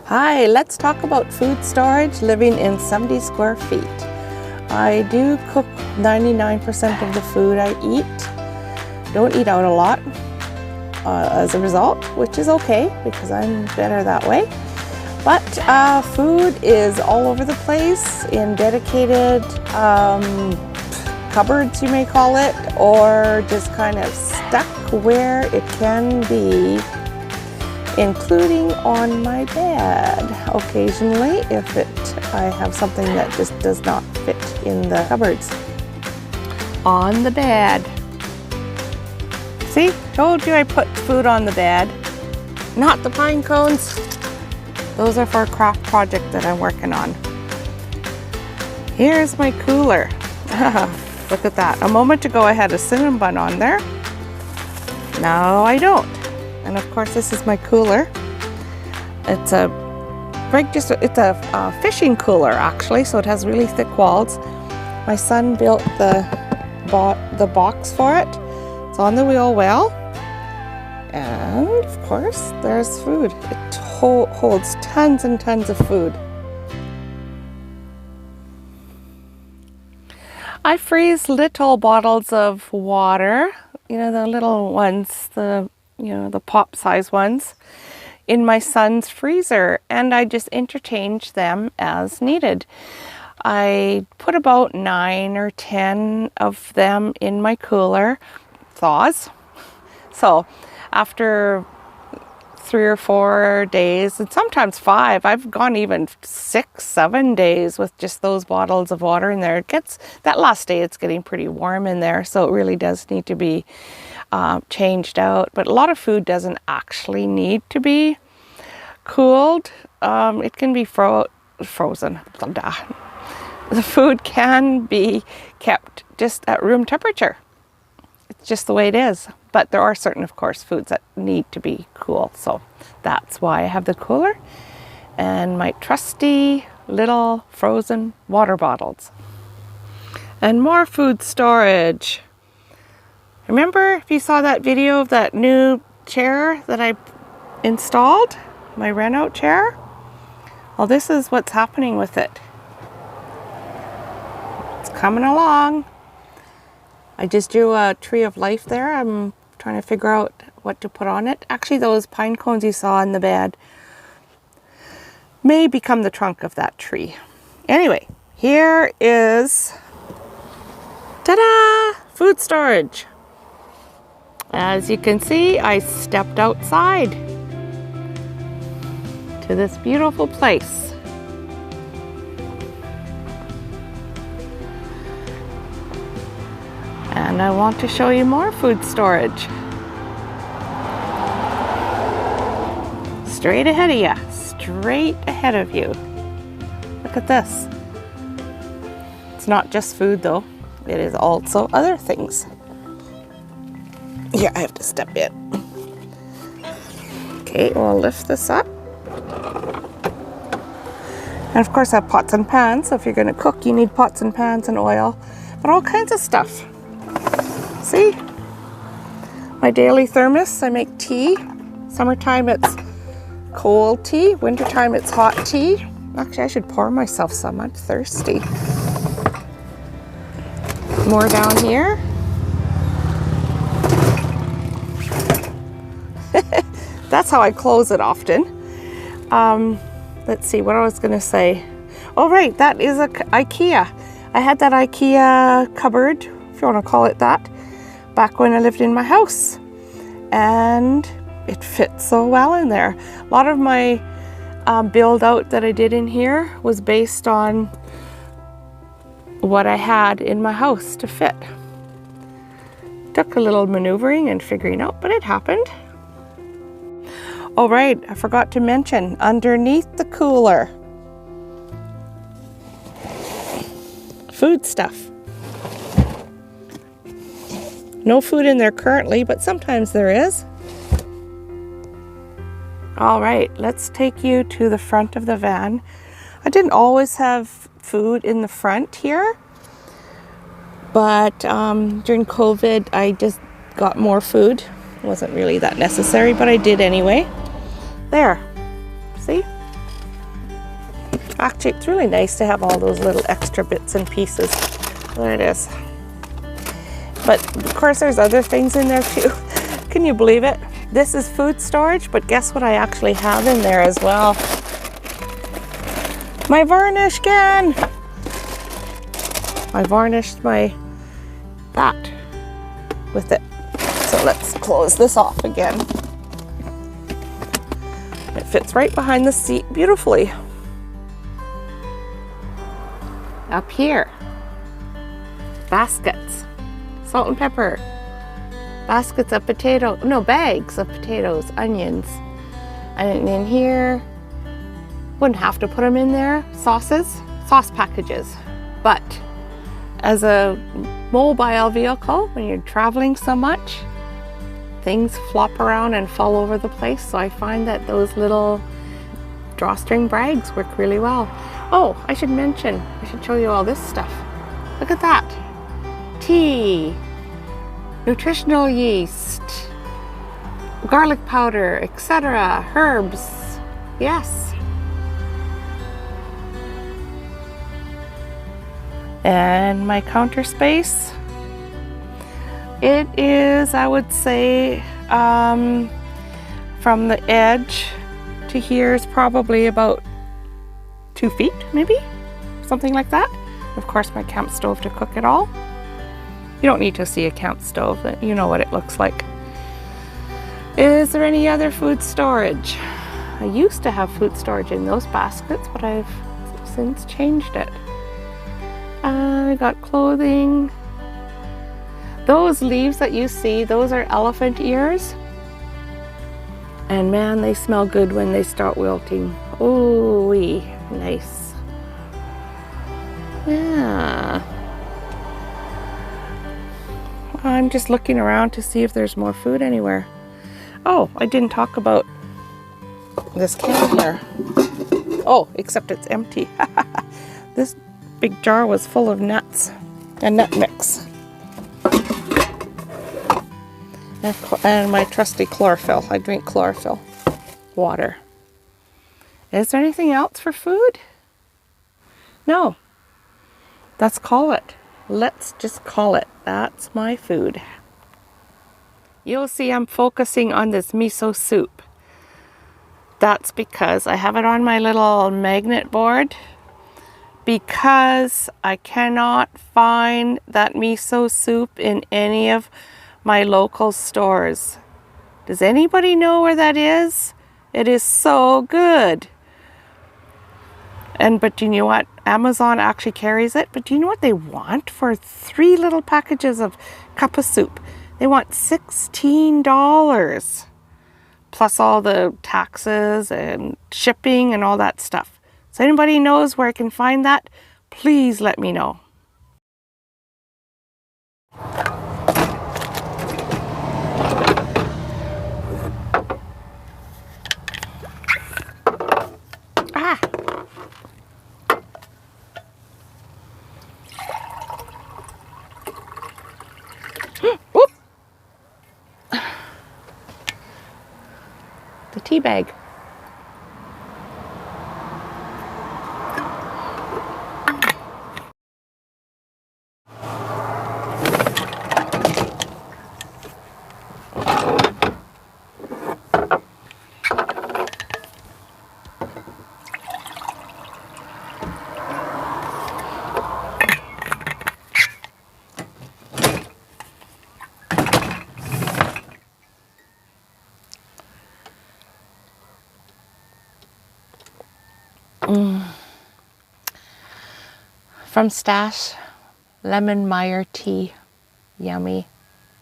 Hi, let's talk about food storage living in 70 square feet. I do cook 99% of the food I eat. Don't eat out a lot as a result, which is okay because I'm better that way. But food is all over the place in dedicated cupboards, you may call it, or just kind of stuck where it can be, including on my bed occasionally if I have something that just does not fit in the cupboards. On the bed. See, told you I put food on the bed. Not the pine cones. Those are for a craft project that I'm working on. Here's my cooler. Look at that. A moment ago I had a cinnamon bun on there. Now I don't. And of course this is my cooler. It's a fishing cooler actually, so it has really thick walls. My son built the box for it. It's on the wheel well. And of course there's food. It holds tons and tons of food. I freeze little bottles of water, you know, the little ones, the pop size ones, in my son's freezer, and I just interchange them as needed. I put about 9 or 10 of them in my cooler, thaws. So after 3 or 4 days, and sometimes 5, I've gone even 6, 7 days with just those bottles of water in there. It gets, that last day it's getting pretty warm in there, so it really does need to be changed out. But a lot of food doesn't actually need to be cooled. It can be frozen. The food can be kept just at room temperature. It's just the way it is. But there are certain, of course, foods that need to be cool. So that's why I have the cooler and my trusty little frozen water bottles. And more food storage. Remember, if you saw that video of that new chair that I installed, my rent-out chair? Well, this is what's happening with it. It's coming along. I just drew a tree of life there. I'm trying to figure out what to put on it. Actually, those pine cones you saw in the bed may become the trunk of that tree. Anyway, here is, ta-da, food storage. As you can see, I stepped outside to this beautiful place. And I want to show you more food storage. Straight ahead of you, straight ahead of you. Look at this. It's not just food though, it is also other things. Here, I have to step in. Okay, we'll lift this up. And of course I have pots and pans, so if you're going to cook you need pots and pans and oil, but all kinds of stuff. See? My daily thermos, I make tea. Summertime it's cold tea, wintertime it's hot tea. Actually I should pour myself some, I'm thirsty. More down here. That's how I close it often. Let's see what I was going to say. Oh right, that is a IKEA. I had that IKEA cupboard, if you want to call it that, back when I lived in my house. And it fits so well in there. A lot of my build out that I did in here was based on what I had in my house to fit. Took a little maneuvering and figuring out, but it happened. Oh right, I forgot to mention, underneath the cooler, food stuff. No food in there currently, but sometimes there is. All right, let's take you to the front of the van. I didn't always have food in the front here, but during COVID, I just got more food. It wasn't really that necessary, but I did anyway. There, see? Actually, it's really nice to have all those little extra bits and pieces. There it is. But of course there's other things in there too. Can you believe it? This is food storage, but guess what I actually have in there as well? My varnish can! I varnished my bat with it. So let's close this off again. It fits right behind the seat beautifully. Up here, baskets, salt and pepper, baskets of bags of potatoes, onions. And in here, wouldn't have to put them in there, sauce packages. But as a mobile vehicle, when you're traveling so much, things flop around and fall over the place. So I find that those little drawstring bags work really well. Oh, I should show you all this stuff. Look at that. Tea, nutritional yeast, garlic powder, etc., herbs. Yes. And my counter space, it is, I would say, from the edge to here is probably about 2 feet, maybe, something like that. Of course, my camp stove to cook it all. You don't need to see a camp stove, you know what it looks like. Is there any other food storage? I used to have food storage in those baskets, but I've since changed it. I got clothing. Those leaves that you see, those are elephant ears. And man, they smell good when they start wilting. Ooh-wee, nice. Yeah. I'm just looking around to see if there's more food anywhere. Oh, I didn't talk about this can here. Oh, except it's empty. This big jar was full of nuts and nut mix. And my trusty chlorophyll. I drink chlorophyll water. Is there anything else for food? No. Let's call it. Let's just call it. That's my food. You'll see I'm focusing on this miso soup. That's because I have it on my little magnet board, because I cannot find that miso soup in any of my local stores. Does anybody know where that is? It is so good. But you know what? Amazon actually carries it. But do you know what they want for 3 little packages of cup of soup? They want $16. Plus all the taxes and shipping and all that stuff. So anybody knows where I can find that, please let me know. Ah! Whoop! The tea bag. From Stash, lemon Meyer tea. Yummy.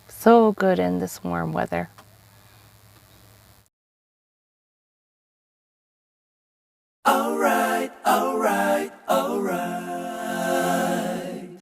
So good in this warm weather.